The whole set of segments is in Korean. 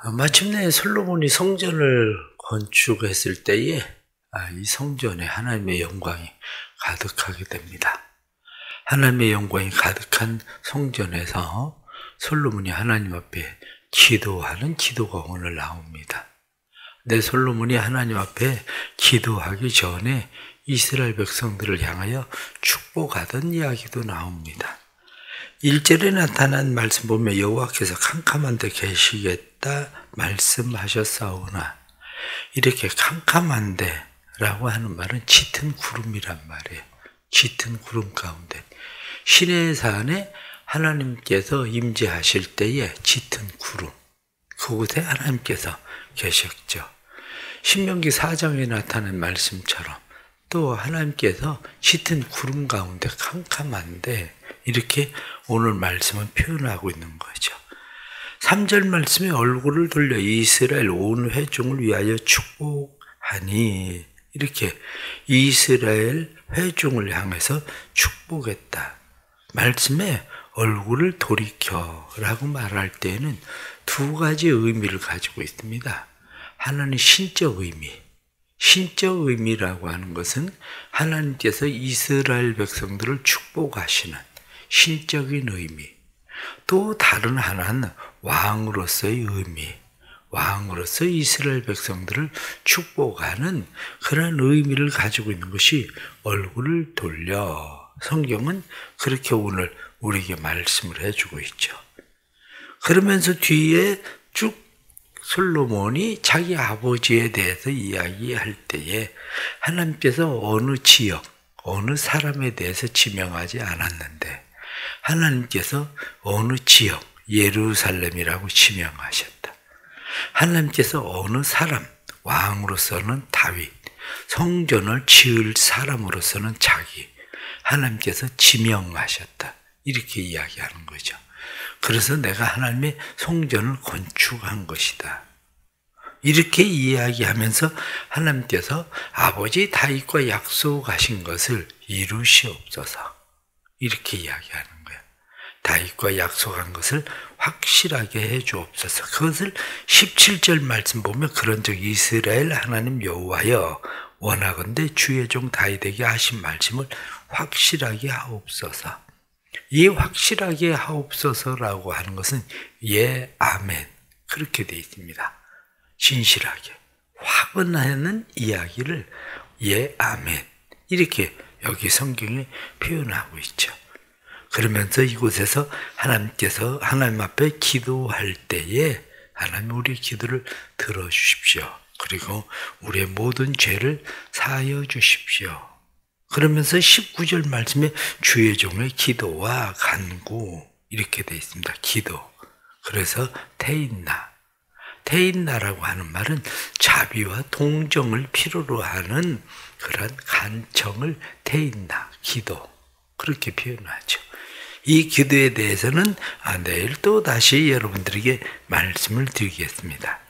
마침내 솔로몬이 성전을 건축했을 때에 이 성전에 하나님의 영광이 가득하게 됩니다. 하나님의 영광이 가득한 성전에서 솔로몬이 하나님 앞에 기도하는 기도가 오늘 나옵니다. 근데 솔로몬이 하나님 앞에 기도하기 전에 이스라엘 백성들을 향하여 축복하던 이야기도 나옵니다. 1절에 나타난 말씀 보면 여호와께서 캄캄한 데 계시겠다 말씀하셨사오나, 이렇게 캄캄한 데라고 하는 말은 짙은 구름이란 말이에요. 짙은 구름 가운데 시내 산에 하나님께서 임재하실 때에 짙은 구름, 그곳에 하나님께서 계셨죠. 신명기 4장에 나타난 말씀처럼 또 하나님께서 짙은 구름 가운데 캄캄한데, 이렇게 오늘 말씀은 표현하고 있는 거죠. 3절 말씀에 얼굴을 돌려 이스라엘 온 회중을 위하여 축복하니, 이렇게 이스라엘 회중을 향해서 축복했다. 말씀에 얼굴을 돌이켜라고 말할 때에는 두 가지 의미를 가지고 있습니다. 하나는 신적 의미, 신적 의미라고 하는 것은 하나님께서 이스라엘 백성들을 축복하시는 신적인 의미, 또 다른 하나는 왕으로서의 의미, 왕으로서 이스라엘 백성들을 축복하는 그런 의미를 가지고 있는 것이 얼굴을 돌려, 성경은 그렇게 오늘 우리에게 말씀을 해주고 있죠. 그러면서 뒤에 쭉 솔로몬이 자기 아버지에 대해서 이야기할 때에 하나님께서 어느 지역, 어느 사람에 대해서 지명하지 않았는데 하나님께서 어느 지역, 예루살렘이라고 지명하셨다. 하나님께서 어느 사람, 왕으로서는 다윗, 성전을 지을 사람으로서는 자기, 하나님께서 지명하셨다. 이렇게 이야기하는 거죠. 그래서 내가 하나님의 성전을 건축한 것이다. 이렇게 이야기하면서 하나님께서 아버지 다윗과 약속하신 것을 이루시옵소서. 이렇게 이야기하는 거예요. 다윗과 약속한 것을 확실하게 해 주옵소서. 그것을 17절 말씀 보면 그런즉 이스라엘 하나님 여호와여 원하건대 주의 종 다윗에게 하신 말씀을 확실하게 하옵소서. 이 확실하게 하옵소서라고 하는 것은 예, 아멘, 그렇게 되어 있습니다. 진실하게 확언하는 이야기를 예, 아멘, 이렇게 여기 성경에 표현하고 있죠. 그러면서 이곳에서 하나님께서 하나님 앞에 기도할 때에 하나님 우리 기도를 들어주십시오. 그리고 우리의 모든 죄를 사하여 주십시오. 그러면서 19절 말씀에 주의 종의 기도와 간구, 이렇게 되어 있습니다. 기도. 그래서 테인나. 테인나라고 하는 말은 자비와 동정을 필요로 하는 그런 간청을 테인나, 기도, 그렇게 표현하죠. 이 기도에 대해서는 내일 또 다시 여러분들에게 말씀을 드리겠습니다.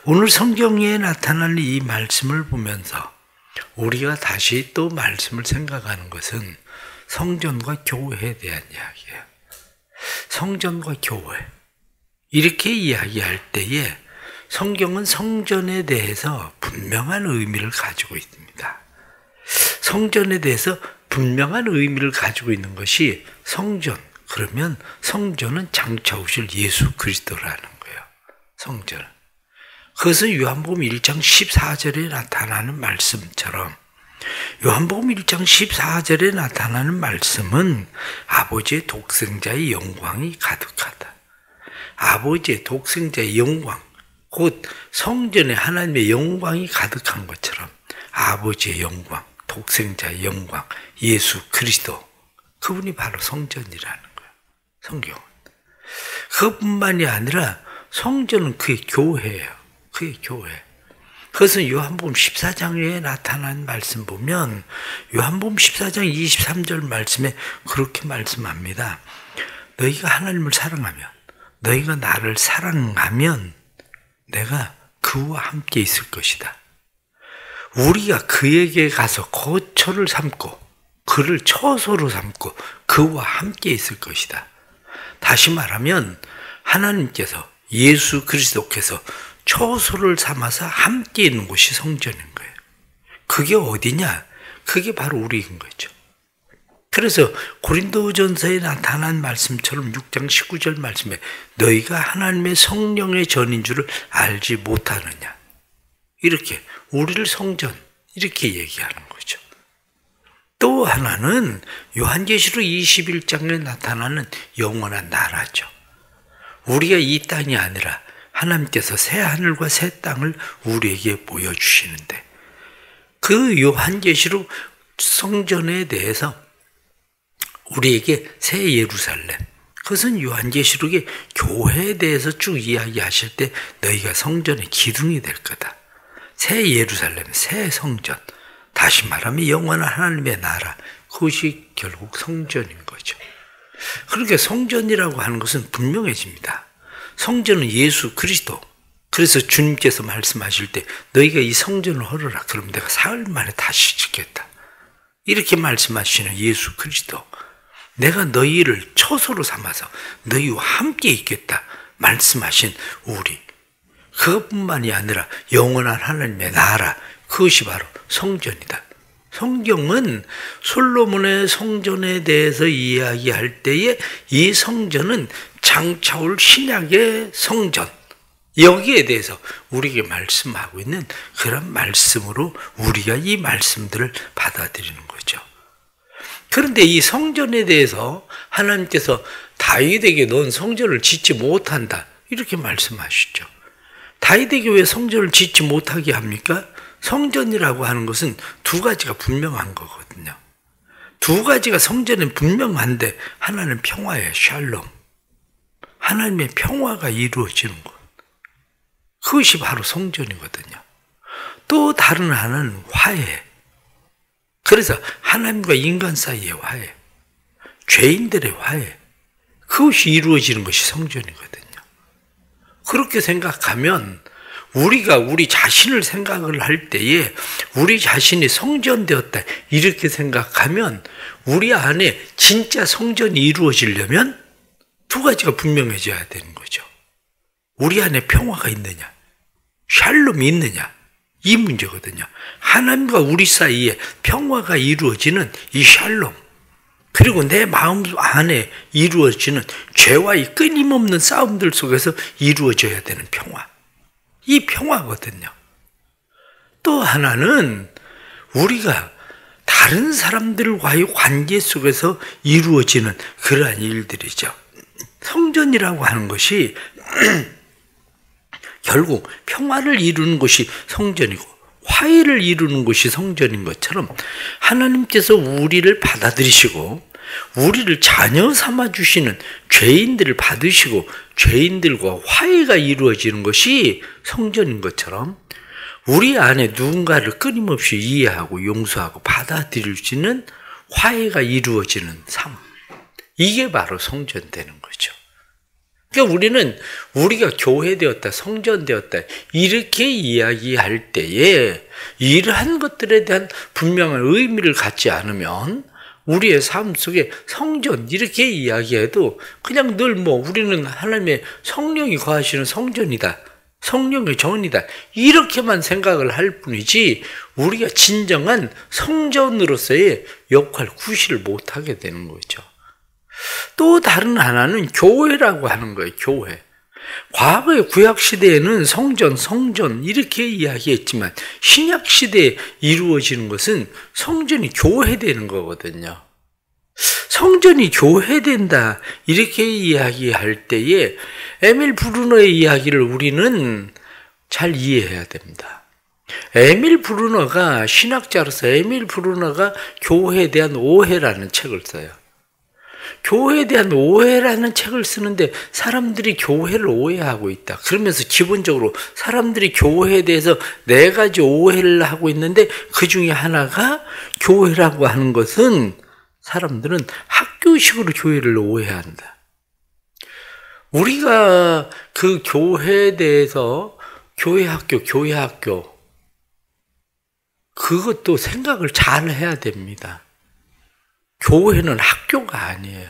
오늘 성경에 나타나는 이 말씀을 보면서 우리가 다시 또 말씀을 생각하는 것은 성전과 교회에 대한 이야기예요. 성전과 교회, 이렇게 이야기할 때에 성경은 성전에 대해서 분명한 의미를 가지고 있습니다. 성전에 대해서 분명한 의미를 가지고 있는 것이 성전, 그러면 성전은 장차 오실 예수 그리스도라는 거예요. 성전은. 그것은 요한복음 1장 14절에 나타나는 말씀처럼, 요한복음 1장 14절에 나타나는 말씀은 아버지의 독생자의 영광이 가득하다. 아버지의 독생자의 영광, 곧 성전에 하나님의 영광이 가득한 것처럼 아버지의 영광, 독생자의 영광, 예수 그리스도, 그분이 바로 성전이라는 거예요. 성경은. 그것뿐만이 아니라 성전은 그의 교회예요. 그의 교회. 그것은 요한복음 14장에 나타난 말씀 보면 요한복음 14장 23절 말씀에 그렇게 말씀합니다. 너희가 하나님을 사랑하면, 너희가 나를 사랑하면 내가 그와 함께 있을 것이다. 우리가 그에게 가서 거처를 삼고 그를 처소로 삼고 그와 함께 있을 것이다. 다시 말하면 하나님께서 예수 그리스도께서 처소를 삼아서 함께 있는 곳이 성전인 거예요. 그게 어디냐? 그게 바로 우리인 거죠. 그래서 고린도전서에 나타난 말씀처럼 6장 19절 말씀에 너희가 하나님의 성령의 전인 줄을 알지 못하느냐. 이렇게 우리를 성전 이렇게 얘기하는 거죠. 또 하나는 요한계시록 21장에 나타나는 영원한 나라죠. 우리가 이 땅이 아니라 하나님께서 새 하늘과 새 땅을 우리에게 보여주시는데 그 요한계시록 성전에 대해서 우리에게 새 예루살렘, 그것은 요한계시록의 교회에 대해서 쭉 이야기하실 때 너희가 성전의 기둥이 될 거다. 새 예루살렘, 새 성전, 다시 말하면 영원한 하나님의 나라, 그것이 결국 성전인 거죠. 그러니까 성전이라고 하는 것은 분명해집니다. 성전은 예수 그리스도. 그래서 주님께서 말씀하실 때 너희가 이 성전을 헐어라. 그럼 내가 사흘 만에 다시 짓겠다. 이렇게 말씀하시는 예수 그리스도. 내가 너희를 처소로 삼아서 너희와 함께 있겠다 말씀하신 우리. 그것뿐만이 아니라 영원한 하나님의 나라, 그것이 바로 성전이다. 성경은 솔로몬의 성전에 대해서 이야기할 때에 이 성전은 장차올 신약의 성전, 여기에 대해서 우리에게 말씀하고 있는 그런 말씀으로 우리가 이 말씀들을 받아들이는 거죠. 그런데 이 성전에 대해서 하나님께서 다윗에게 넌 성전을 짓지 못한다 이렇게 말씀하시죠. 다윗에게 왜 성전을 짓지 못하게 합니까? 성전이라고 하는 것은 두 가지가 분명한 거거든요. 두 가지가 성전은 분명한데 하나는 평화예요. 샬롬. 하나님의 평화가 이루어지는 것. 그것이 바로 성전이거든요. 또 다른 하나는 화해. 그래서 하나님과 인간 사이의 화해, 죄인들의 화해, 그것이 이루어지는 것이 성전이거든요. 그렇게 생각하면 우리가 우리 자신을 생각을 할 때에 우리 자신이 성전되었다 이렇게 생각하면 우리 안에 진짜 성전이 이루어지려면 두 가지가 분명해져야 되는 거죠. 우리 안에 평화가 있느냐, 샬롬이 있느냐, 이 문제거든요. 하나님과 우리 사이에 평화가 이루어지는 이 샬롬, 그리고 내 마음 안에 이루어지는 죄와의 끊임없는 싸움들 속에서 이루어져야 되는 평화, 이 평화거든요. 또 하나는 우리가 다른 사람들과의 관계 속에서 이루어지는 그러한 일들이죠. 성전이라고 하는 것이 결국 평화를 이루는 것이 성전이고 화해를 이루는 것이 성전인 것처럼 하나님께서 우리를 받아들이시고 우리를 자녀 삼아주시는 죄인들을 받으시고 죄인들과 화해가 이루어지는 것이 성전인 것처럼 우리 안에 누군가를 끊임없이 이해하고 용서하고 받아들일 수 있는 화해가 이루어지는 삶, 이게 바로 성전되는 거죠. 그러니까 우리는 우리가 교회되었다, 성전되었다 이렇게 이야기할 때에 이러한 것들에 대한 분명한 의미를 갖지 않으면 우리의 삶 속에 성전 이렇게 이야기해도 그냥 늘 우리는 하나님의 성령이 거하시는 성전이다, 성령의 전이다 이렇게만 생각을 할 뿐이지 우리가 진정한 성전으로서의 역할 구실을 못하게 되는 거죠. 또 다른 하나는 교회라고 하는 거예요. 교회. 과거의 구약시대에는 성전 이렇게 이야기했지만 신약시대에 이루어지는 것은 성전이 교회되는 거거든요. 성전이 교회된다 이렇게 이야기할 때에 에밀 브루너의 이야기를 우리는 잘 이해해야 됩니다. 에밀 브루너가 신학자로서 에밀 브루너가 교회에 대한 오해라는 책을 써요. 교회에 대한 오해라는 책을 쓰는데 사람들이 교회를 오해하고 있다. 그러면서 기본적으로 사람들이 교회에 대해서 4가지 오해를 하고 있는데 그 중에 하나가 교회라고 하는 것은 사람들은 학교식으로 교회를 오해한다. 우리가 그 교회에 대해서 교회 학교 그것도 생각을 잘 해야 됩니다. 교회는 학교가 아니에요.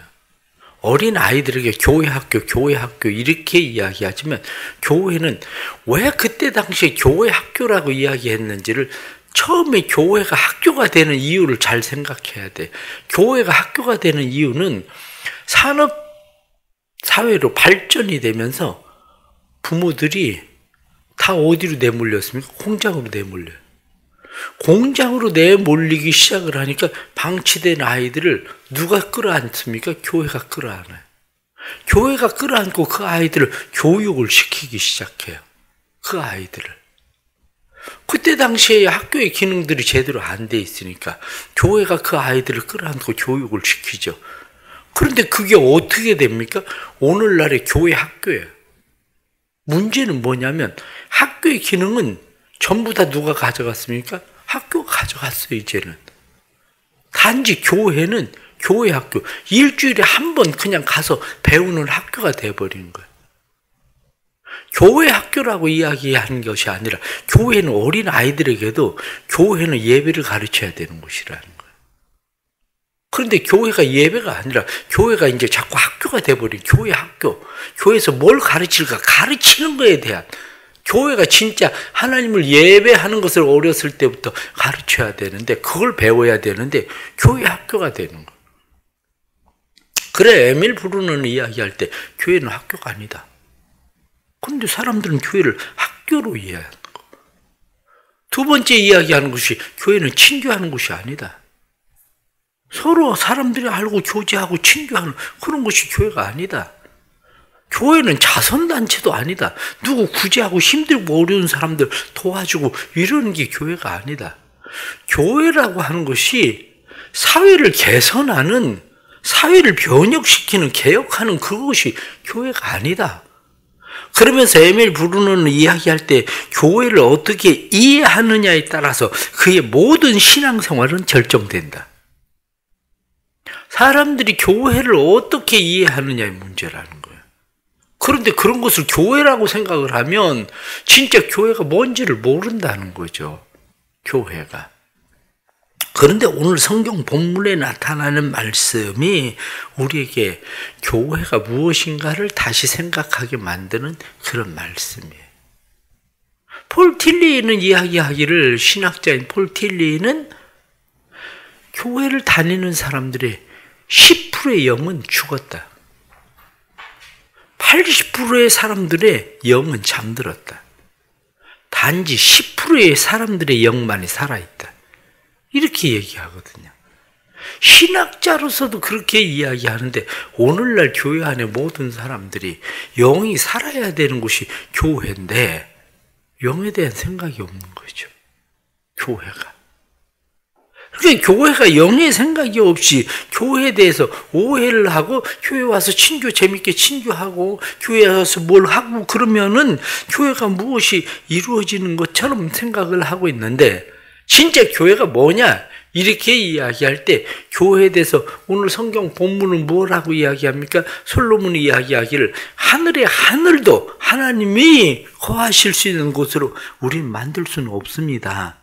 어린 아이들에게 교회 학교 이렇게 이야기하지만 교회는 왜 그때 당시에 교회 학교라고 이야기했는지를 처음에 교회가 학교가 되는 이유를 잘 생각해야 돼. 교회가 학교가 되는 이유는 산업 사회로 발전이 되면서 부모들이 다 어디로 내몰렸습니까? 공장으로 내몰려요. 공장으로 내몰리기 시작을 하니까 방치된 아이들을 누가 끌어안습니까? 교회가 끌어안아요. 교회가 끌어안고 그 아이들을 교육을 시키기 시작해요. 그 아이들을. 그때 당시에 학교의 기능들이 제대로 안 돼 있으니까 교회가 그 아이들을 끌어안고 교육을 시키죠. 그런데 그게 어떻게 됩니까? 오늘날의 교회 학교예요. 문제는 뭐냐면 학교의 기능은 전부 다 누가 가져갔습니까? 학교가 가져갔어요, 이제는. 단지 교회는 교회 학교, 일주일에 한 번 그냥 가서 배우는 학교가 돼버리는 거예요. 교회 학교라고 이야기하는 것이 아니라 교회는 어린 아이들에게도 교회는 예배를 가르쳐야 되는 곳이라는 거예요. 그런데 교회가 예배가 아니라 교회가 이제 자꾸 학교가 돼버린 교회 학교. 교회에서 뭘 가르칠까? 가르치는 거에 대한 교회가 진짜 하나님을 예배하는 것을 어렸을 때부터 가르쳐야 되는데 그걸 배워야 되는데 교회 학교가 되는 거예요. 그래 에밀 브루너는 이야기할 때 교회는 학교가 아니다. 그런데 사람들은 교회를 학교로 이해하는 거. 두 번째 이야기하는 것이 교회는 친교하는 곳이 아니다. 서로 사람들이 알고 교제하고 친교하는 그런 것이 교회가 아니다. 교회는 자선단체도 아니다. 누구 구제하고 힘들고 어려운 사람들 도와주고 이러는 게 교회가 아니다. 교회라고 하는 것이 사회를 개선하는, 사회를 변혁시키는, 개혁하는 그것이 교회가 아니다. 그러면서 에밀 브루너는 이야기할 때 교회를 어떻게 이해하느냐에 따라서 그의 모든 신앙생활은 결정된다. 사람들이 교회를 어떻게 이해하느냐의 문제라는 거예요. 그런데 그런 것을 교회라고 생각을 하면 진짜 교회가 뭔지를 모른다는 거죠. 교회가. 그런데 오늘 성경 본문에 나타나는 말씀이 우리에게 교회가 무엇인가를 다시 생각하게 만드는 그런 말씀이에요. 폴 틸리는 이야기하기를, 신학자인 폴 틸리는 교회를 다니는 사람들의 10%의 영은 죽었다. 80%의 사람들의 영은 잠들었다. 단지 10%의 사람들의 영만이 살아있다. 이렇게 얘기하거든요. 신학자로서도 그렇게 이야기하는데 오늘날 교회 안에 모든 사람들이 영이 살아야 되는 곳이 교회인데 영에 대한 생각이 없는 거죠. 교회가. 그러니까 교회가 영의 생각이 없이 교회에 대해서 오해를 하고 교회 와서 친교 재밌게 친교하고 교회에 와서 뭘 하고 그러면은 교회가 무엇이 이루어지는 것처럼 생각을 하고 있는데 진짜 교회가 뭐냐? 이렇게 이야기할 때 교회에 대해서 오늘 성경 본문은 뭐라고 이야기합니까? 솔로몬이 이야기하기를 하늘의 하늘도 하나님이 거하실 수 있는 곳으로 우리는 만들 수는 없습니다.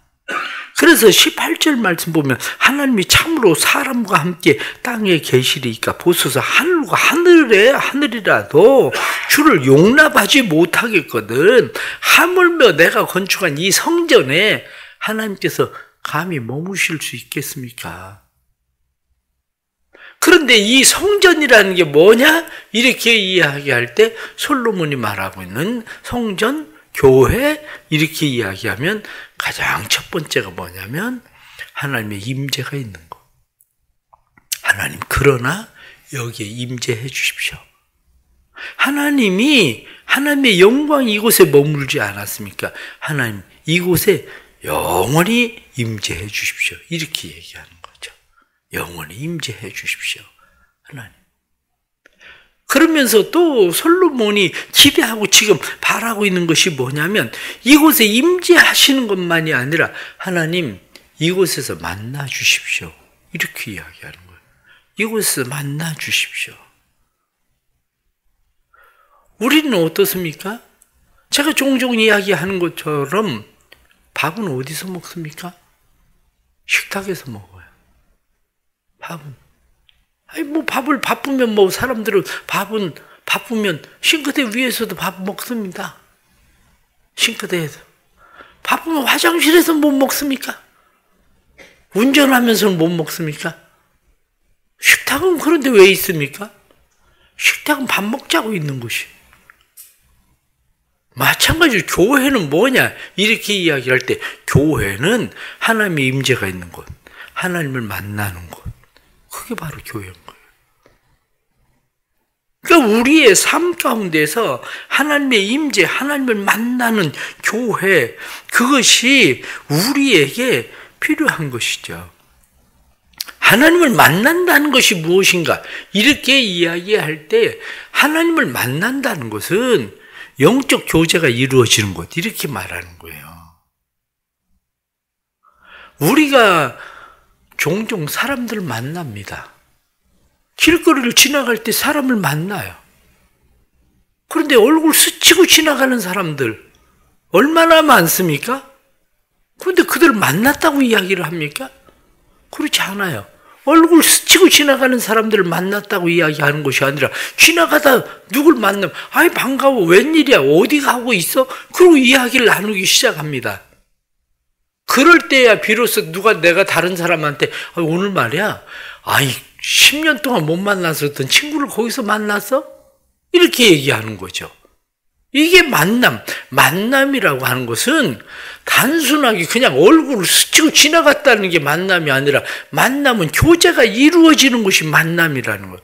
그래서 18절 말씀 보면 하나님이 참으로 사람과 함께 땅에 계시리까 보소서 하늘과 하늘이라도 주를 용납하지 못하겠거든. 하물며 내가 건축한 이 성전에 하나님께서 감히 머무실 수 있겠습니까? 그런데 이 성전이라는 게 뭐냐? 이렇게 이야기할 때 솔로몬이 말하고 있는 성전, 교회 이렇게 이야기하면 가장 첫 번째가 뭐냐면 하나님의 임재가 있는 거. 하나님 그러나 여기에 임재해 주십시오. 하나님의 영광이 이곳에 머물지 않았습니까? 하나님 이곳에 영원히 임재해 주십시오. 이렇게 얘기하는 거죠. 영원히 임재해 주십시오. 하나님. 그러면서 또 솔로몬이 기대하고 지금 바라고 있는 것이 뭐냐면 이곳에 임재하시는 것만이 아니라 하나님 이곳에서 만나 주십시오. 이렇게 이야기하는 거예요. 이곳에서 만나 주십시오. 우리는 어떻습니까? 제가 종종 이야기하는 것처럼 밥은 어디서 먹습니까? 식탁에서 먹어요. 밥은. 아니, 뭐 밥을 바쁘면 뭐 사람들은 바쁘면 싱크대 위에서도 밥 먹습니다. 싱크대에서. 바쁘면 화장실에서 못 먹습니까? 운전하면서는 못 먹습니까? 식탁은 그런데 왜 있습니까? 식탁은 밥 먹자고 있는 곳이. 마찬가지로 교회는 뭐냐? 이렇게 이야기할 때 교회는 하나님의 임재가 있는 곳, 하나님을 만나는 곳. 그게 바로 교회인 거예요. 그러니까 우리의 삶 가운데서 하나님의 임재, 하나님을 만나는 교회, 그것이 우리에게 필요한 것이죠. 하나님을 만난다는 것이 무엇인가? 이렇게 이야기할 때 하나님을 만난다는 것은 영적 교제가 이루어지는 것, 이렇게 말하는 거예요. 우리가 종종 사람들을 만납니다. 길거리를 지나갈 때 사람을 만나요. 그런데 얼굴 스치고 지나가는 사람들 얼마나 많습니까? 그런데 그들을 만났다고 이야기를 합니까? 그렇지 않아요. 얼굴 스치고 지나가는 사람들을 만났다고 이야기하는 것이 아니라 지나가다 누굴 만나면 아이 반가워, 웬일이야, 어디 가고 있어? 그러고 이야기를 나누기 시작합니다. 그럴 때야 비로소 내가 다른 사람한테 오늘 말이야, 아이 10년 동안 못 만났었던 친구를 거기서 만났어? 이렇게 얘기하는 거죠. 이게 만남이라고 하는 것은 단순하게 그냥 얼굴을 스치고 지나갔다는 게 만남이 아니라 만남은 교제가 이루어지는 것이 만남이라는 거예요.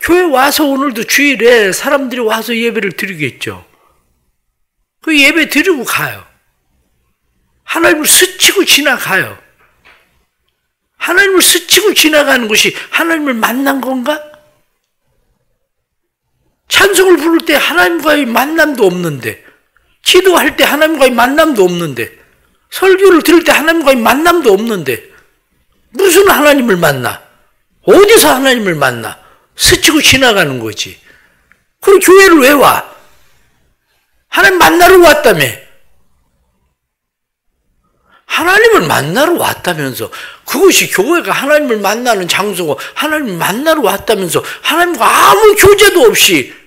교회 와서 오늘도 주일에 사람들이 와서 예배를 드리겠죠. 그 예배 드리고 가요. 하나님을 스치고 지나가요. 하나님을 스치고 지나가는 것이 하나님을 만난 건가? 찬송을 부를 때 하나님과의 만남도 없는데, 기도할 때 하나님과의 만남도 없는데, 설교를 들을 때 하나님과의 만남도 없는데, 무슨 하나님을 만나? 어디서 하나님을 만나? 스치고 지나가는 거지. 그럼 교회를 왜 와? 하나님 만나러 왔다며. 하나님을 만나러 왔다면서, 그것이 교회가 하나님을 만나는 장소고 하나님을 만나러 왔다면서 하나님과 아무 교제도 없이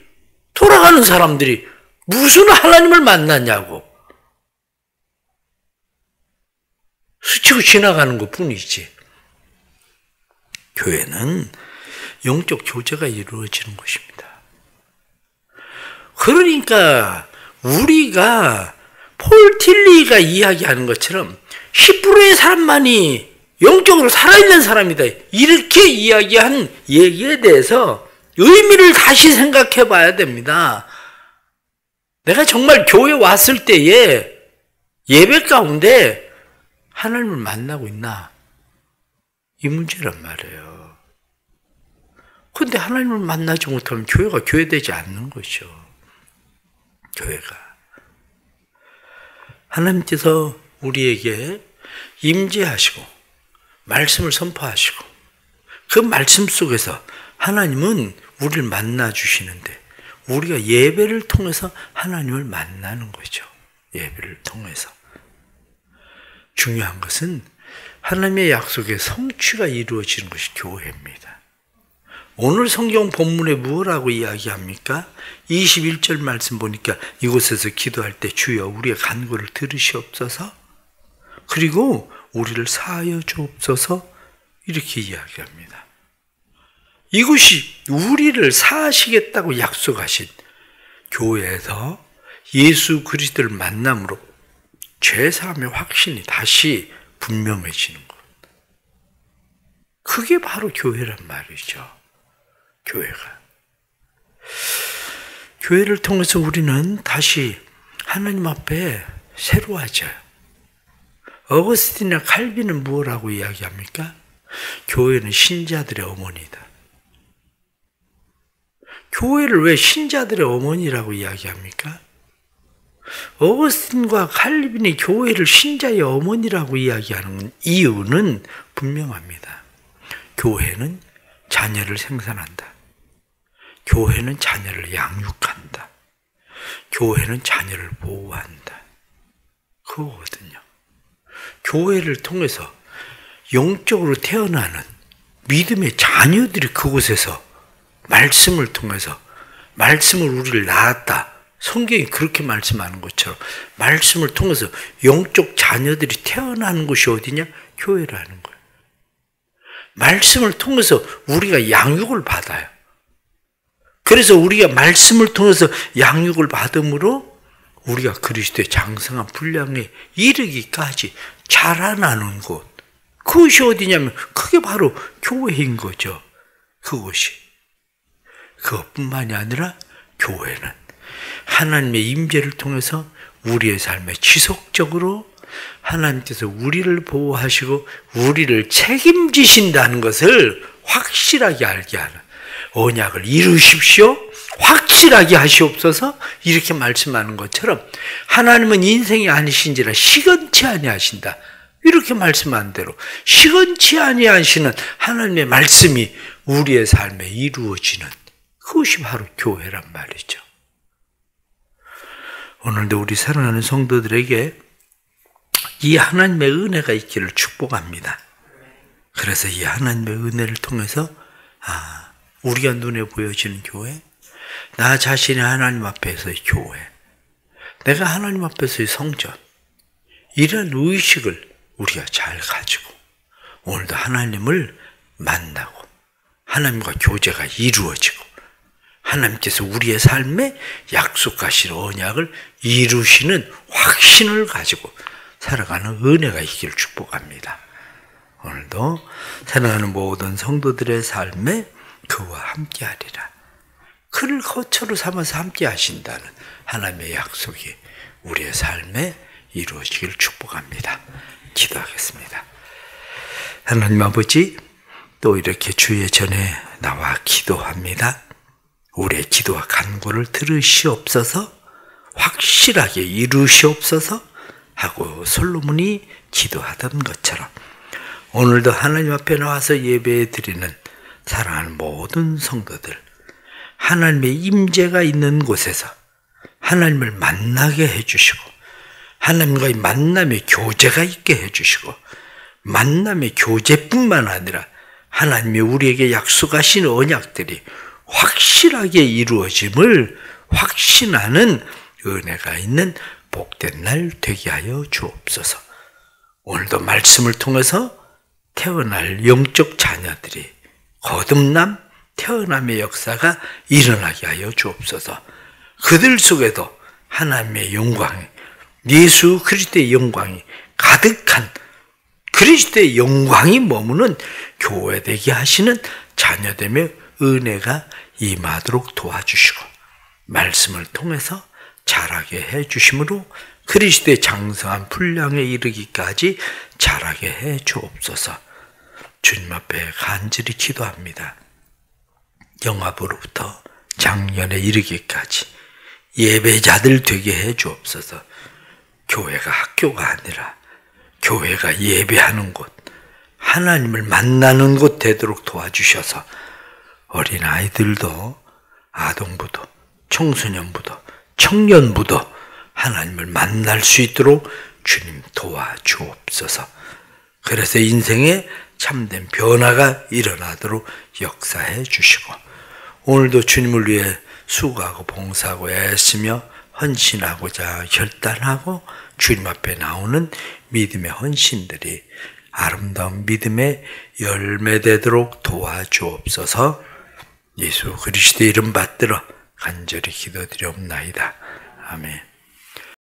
돌아가는 사람들이 무슨 하나님을 만났냐고. 스치고 지나가는 것 뿐이지. 교회는 영적 교제가 이루어지는 것입니다. 그러니까 우리가 폴 틸리가 이야기하는 것처럼 10%의 사람만이 영적으로 살아있는 사람이다, 이렇게 이야기한 얘기에 대해서 의미를 다시 생각해 봐야 됩니다. 내가 정말 교회 왔을 때에 예배 가운데 하나님을 만나고 있나? 이 문제란 말이에요. 그런데 하나님을 만나지 못하면 교회가 교회되지 않는 것이죠. 교회가. 하나님께서 우리에게 임재하시고 말씀을 선포하시고 그 말씀 속에서 하나님은 우리를 만나 주시는데 우리가 예배를 통해서 하나님을 만나는 거죠. 예배를 통해서. 중요한 것은 하나님의 약속의 성취가 이루어지는 것이 교회입니다. 오늘 성경 본문에 무엇라고 이야기합니까? 21절 말씀 보니까 이곳에서 기도할 때 주여 우리의 간구를 들으시옵소서, 그리고 우리를 사하여 주옵소서, 이렇게 이야기합니다. 이것이 우리를 사하시겠다고 약속하신 교회에서 예수 그리스도를 만남으로 죄사함의 확신이 다시 분명해지는 것. 그게 바로 교회란 말이죠. 교회가. 교회를 통해서 우리는 다시 하나님 앞에 새로워져요. 어거스틴이나 칼빈은 무엇라고 이야기합니까? 교회는 신자들의 어머니다. 교회를 왜 신자들의 어머니라고 이야기합니까? 어거스틴과 칼빈이 교회를 신자의 어머니라고 이야기하는 이유는 분명합니다. 교회는 자녀를 생산한다. 교회는 자녀를 양육한다. 교회는 자녀를 보호한다. 그거거든요. 교회를 통해서 영적으로 태어나는 믿음의 자녀들이 그곳에서 말씀을 통해서 말씀을 우리를 낳았다. 성경이 그렇게 말씀하는 것처럼 말씀을 통해서 영적 자녀들이 태어나는 곳이 어디냐? 교회라는 거예요. 말씀을 통해서 우리가 양육을 받아요. 그래서 우리가 말씀을 통해서 양육을 받음으로 우리가 그리스도의 장성한 분량에 이르기까지 자라나는 곳. 그것이 어디냐면 그게 바로 교회인 거죠. 그것이. 그것뿐만이 아니라 교회는 하나님의 임재를 통해서 우리의 삶에 지속적으로 하나님께서 우리를 보호하시고 우리를 책임지신다는 것을 확실하게 알게 하는 언약을 이루십시오. 확실하게 하시옵소서. 이렇게 말씀하는 것처럼 하나님은 인생이 아니신지라 시건치 아니하신다. 이렇게 말씀한 대로 시건치 아니하시는 하나님의 말씀이 우리의 삶에 이루어지는 그것이 바로 교회란 말이죠. 오늘도 우리 사랑하는 성도들에게 이 하나님의 은혜가 있기를 축복합니다. 그래서 이 하나님의 은혜를 통해서 우리가 눈에 보여지는 교회, 나 자신이 하나님 앞에서의 교회, 내가 하나님 앞에서의 성전, 이런 의식을 우리가 잘 가지고 오늘도 하나님을 만나고 하나님과 교제가 이루어지고 하나님께서 우리의 삶에 약속하신 언약을 이루시는 확신을 가지고 살아가는 은혜가 있기를 축복합니다. 오늘도 사랑하는 모든 성도들의 삶에 그와 함께하리라. 그를 거처로 삼아서 함께 하신다는 하나님의 약속이 우리의 삶에 이루어지기를 축복합니다. 기도하겠습니다. 하나님 아버지, 또 이렇게 주의 전에 나와 기도합니다. 우리의 기도와 간구를 들으시옵소서, 확실하게 이루시옵소서 하고 솔로몬이 기도하던 것처럼 오늘도 하나님 앞에 나와서 예배 드리는 사랑하는 모든 성도들, 하나님의 임재가 있는 곳에서 하나님을 만나게 해주시고 하나님과의 만남의 교제가 있게 해주시고 만남의 교제뿐만 아니라 하나님이 우리에게 약속하신 언약들이 확실하게 이루어짐을 확신하는 은혜가 있는 복된 날 되게 하여 주옵소서. 오늘도 말씀을 통해서 태어날 영적 자녀들이 거듭남, 태어남의 역사가 일어나게 하여 주옵소서. 그들 속에도 하나님의 영광이, 예수 그리스도의 영광이 가득한 그리스도의 영광이 머무는 교회 되게 하시는 자녀됨의 은혜가 임하도록 도와주시고 말씀을 통해서 자라게 해주심으로 그리스도의 장성한 분량에 이르기까지 자라게 해 주옵소서. 주님 앞에 간절히 기도합니다. 영압으로부터 장년에 이르기까지 예배자들 되게 해 주옵소서. 교회가 학교가 아니라 교회가 예배하는 곳, 하나님을 만나는 곳 되도록 도와주셔서 어린아이들도 아동부도 청소년부도 청년부도 하나님을 만날 수 있도록 주님 도와주옵소서. 그래서 인생에 참된 변화가 일어나도록 역사해 주시고 오늘도 주님을 위해 수고하고 봉사하고 애쓰며 헌신하고자 결단하고 주님 앞에 나오는 믿음의 헌신들이 아름다운 믿음의 열매되도록 도와주옵소서. 예수 그리스도의 이름 받들어 간절히 기도드리옵나이다. 아멘.